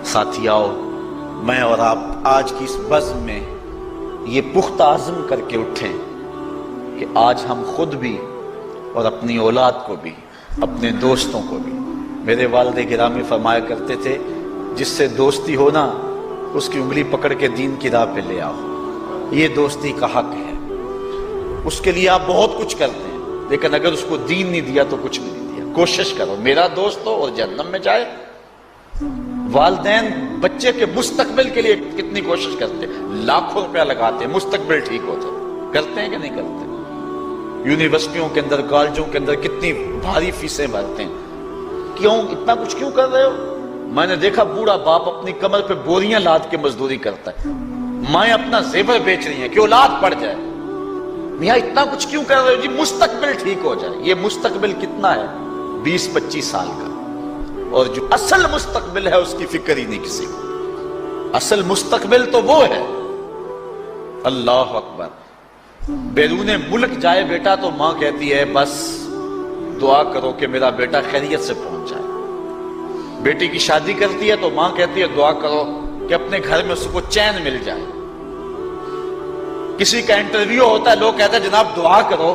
ساتھیاؤ، میں اور آپ آج کی اس بزم میں یہ پختہ عزم کر کے اٹھیں کہ آج ہم خود بھی اور اپنی اولاد کو بھی، اپنے دوستوں کو بھی، میرے والد گرامی فرمایا کرتے تھے جس سے دوستی ہو نا اس کی انگلی پکڑ کے دین کی راہ پہ لے آؤ، یہ دوستی کا حق ہے۔ اس کے لیے آپ بہت کچھ کرتے ہیں لیکن اگر اس کو دین نہیں دیا تو کچھ بھی نہیں دیا۔ کوشش کرو میرا دوست ہو اور جہنم میں جائے۔ والدین بچے کے مستقبل کے لیے کتنی کوشش کرتے ہیں، لاکھوں روپیہ لگاتے ہیں مستقبل ٹھیک ہو تو، کرتے ہیں کہ نہیں کرتے؟ یونیورسٹیوں کے اندر، کالجوں کے اندر کتنی بھاری فیسیں بھرتے ہیں، کیوں اتنا کچھ کیوں کر رہے ہو؟ میں نے دیکھا بوڑھا باپ اپنی کمر پہ بوریاں لاد کے مزدوری کرتا ہے، مائیں اپنا زیور بیچ رہی ہیں کہ اولاد پڑ جائے۔ میاں اتنا کچھ کیوں کر رہے ہو؟ جی مستقبل ٹھیک ہو جائے۔ یہ مستقبل کتنا ہے؟ 20-25 سال کا، اور جو اصل مستقبل ہے اس کی فکر ہی نہیں کسی کو۔ اصل مستقبل تو وہ ہے، اللہ اکبر، بیرون ملک جائے بیٹا تو ماں کہتی ہے بس دعا کرو کہ میرا بیٹا خیریت سے پہنچ جائے۔ بیٹی کی شادی کرتی ہے تو ماں کہتی ہے دعا کرو کہ اپنے گھر میں اس کو چین مل جائے۔ کسی کا انٹرویو ہوتا ہے، لوگ کہتے ہیں جناب دعا کرو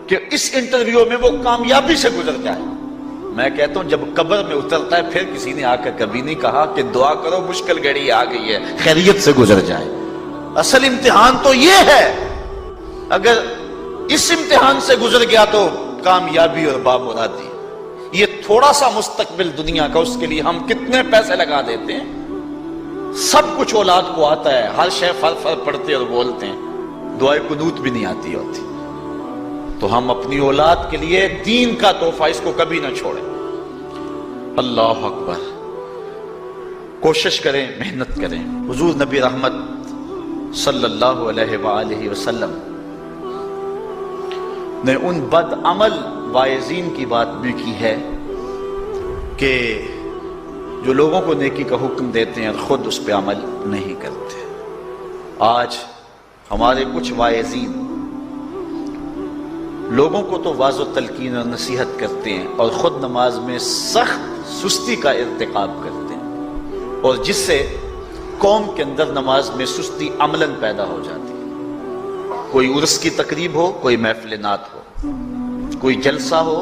کہ اس انٹرویو میں وہ کامیابی سے گزر جائے۔ میں کہتا ہوں جب قبر میں اترتا ہے پھر کسی نے آ کر کبھی نہیں کہا کہ دعا کرو مشکل گھڑی آ گئی ہے خیریت سے گزر جائے۔ اصل امتحان تو یہ ہے، اگر اس امتحان سے گزر گیا تو کامیابی اور بامرادی۔ یہ تھوڑا سا مستقبل دنیا کا، اس کے لیے ہم کتنے پیسے لگا دیتے ہیں۔ سب کچھ اولاد کو آتا ہے، ہر شے فر فر پڑھتے اور بولتے ہیں، دعائے قنوت بھی نہیں آتی ہوتی۔ تو ہم اپنی اولاد کے لیے دین کا تحفہ اس کو کبھی نہ چھوڑیں۔ اللہ اکبر، کوشش کریں، محنت کریں۔ حضور نبی رحمت صلی اللہ علیہ وآلہ وسلم نے ان بد عمل واعظین کی بات بھی کی ہے کہ جو لوگوں کو نیکی کا حکم دیتے ہیں اور خود اس پہ عمل نہیں کرتے۔ آج ہمارے کچھ واعظین لوگوں کو تو واعظ و تلقین اور نصیحت کرتے ہیں اور خود نماز میں سخت سستی کا ارتکاب کرتے ہیں، اور جس سے قوم کے اندر نماز میں سستی عملاً پیدا ہو جاتی ہے۔ کوئی عرس کی تقریب ہو، کوئی محفل نعت ہو، کوئی جلسہ ہو،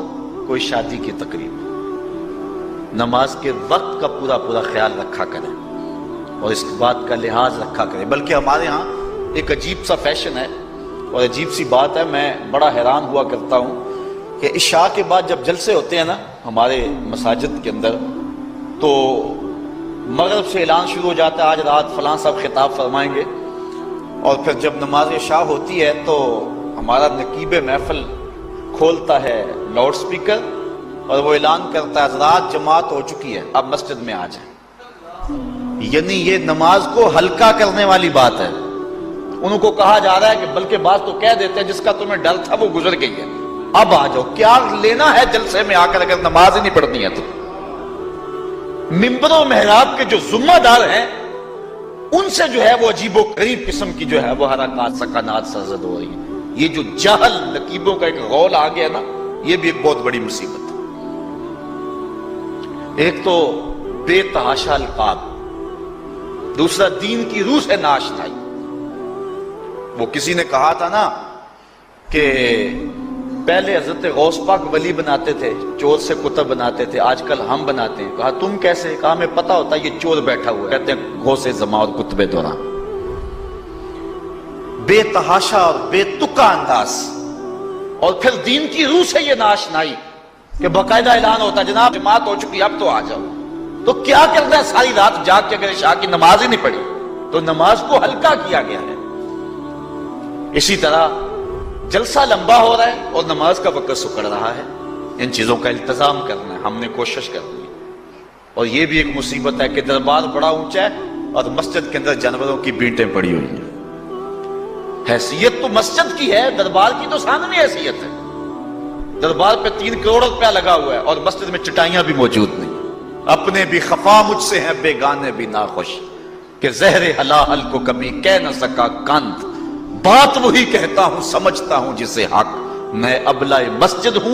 کوئی شادی کی تقریب ہو، نماز کے وقت کا پورا پورا خیال رکھا کریں اور اس بات کا لحاظ رکھا کریں۔ بلکہ ہمارے ہاں ایک عجیب سا فیشن ہے اور عجیب سی بات ہے، میں بڑا حیران ہوا کرتا ہوں کہ عشاء کے بعد جب جلسے ہوتے ہیں نا ہمارے مساجد کے اندر، تو مغرب سے اعلان شروع ہو جاتا ہے آج رات فلاں صاحب خطاب فرمائیں گے، اور پھر جب نماز عشاء ہوتی ہے تو ہمارا نقیب محفل کھولتا ہے لاؤڈ سپیکر اور وہ اعلان کرتا ہے حضرات جماعت ہو چکی ہے، اب مسجد میں آ جائیں۔ یعنی یہ نماز کو ہلکا کرنے والی بات ہے۔ ان کو کہا جا رہا ہے کہ بلکہ بعض تو کہہ دیتے ہیں جس کا تمہیں ڈر تھا وہ گزر گئی ہے، اب آ جاؤ۔ کیا لینا ہے جلسے میں آ کر اگر نماز ہی نہیں پڑھنی ہے تو؟ ممبر و محراب کے جو ذمہ دار ہیں ان سے جو ہے وہ عجیب و غریب قسم کی جو ہے وہ حرکات سکنات سرزد ہو رہی ہیں۔ یہ جو جہل نقیبوں کا ایک غول آ گیا نا، یہ بھی ایک بہت بڑی مصیبت ہے۔ ایک تو بے تحاشا القاب، دوسرا دین کی روح سے ناشنائی۔ وہ کسی نے کہا تھا نا کہ پہلے حضرت غوث پاک ولی بناتے تھے، چور سے کتب بناتے تھے، آج کل ہم بناتے ہیں۔ کہا تم کیسے؟ کہا ہمیں پتا ہوتا ہے یہ چور بیٹھا ہوا ہے، کہتے ہیں غوث زمان اور کتب دوران۔ بے تحاشا اور بے تکا انداز، اور پھر دین کی روح سے یہ ناشنائی کہ باقاعدہ اعلان ہوتا ہے جناب جماعت ہو چکی اب تو آ جاؤ۔ تو کیا کرنا ہے ساری رات جاگ کے اگر عشاء کی نماز ہی نہیں پڑھی تو نماز کو ہلکا کیا گیا ہے۔ اسی طرح جلسہ لمبا ہو رہا ہے اور نماز کا وقت سکڑ رہا ہے۔ ان چیزوں کا التزام کرنا ہے، ہم نے کوشش کرنی ہے۔ اور یہ بھی ایک مصیبت ہے کہ دربار بڑا اونچا ہے اور مسجد کے اندر جانوروں کی بینٹیں پڑی ہوئی ہیں۔ حیثیت تو مسجد کی ہے، دربار کی تو ثانوی حیثیت ہے۔ دربار پہ 3 کروڑ روپیہ لگا ہوا ہے اور مسجد میں چٹائیاں بھی موجود نہیں۔ اپنے بھی خفا مجھ سے ہیں بیگانے بھی ناخوش، کہ زہر حلال کو کبھی کہہ نہ سکا کند، بات وہی کہتا ہوں، سمجھتا ہوں جسے حق، میں ابلہ مسجد ہوں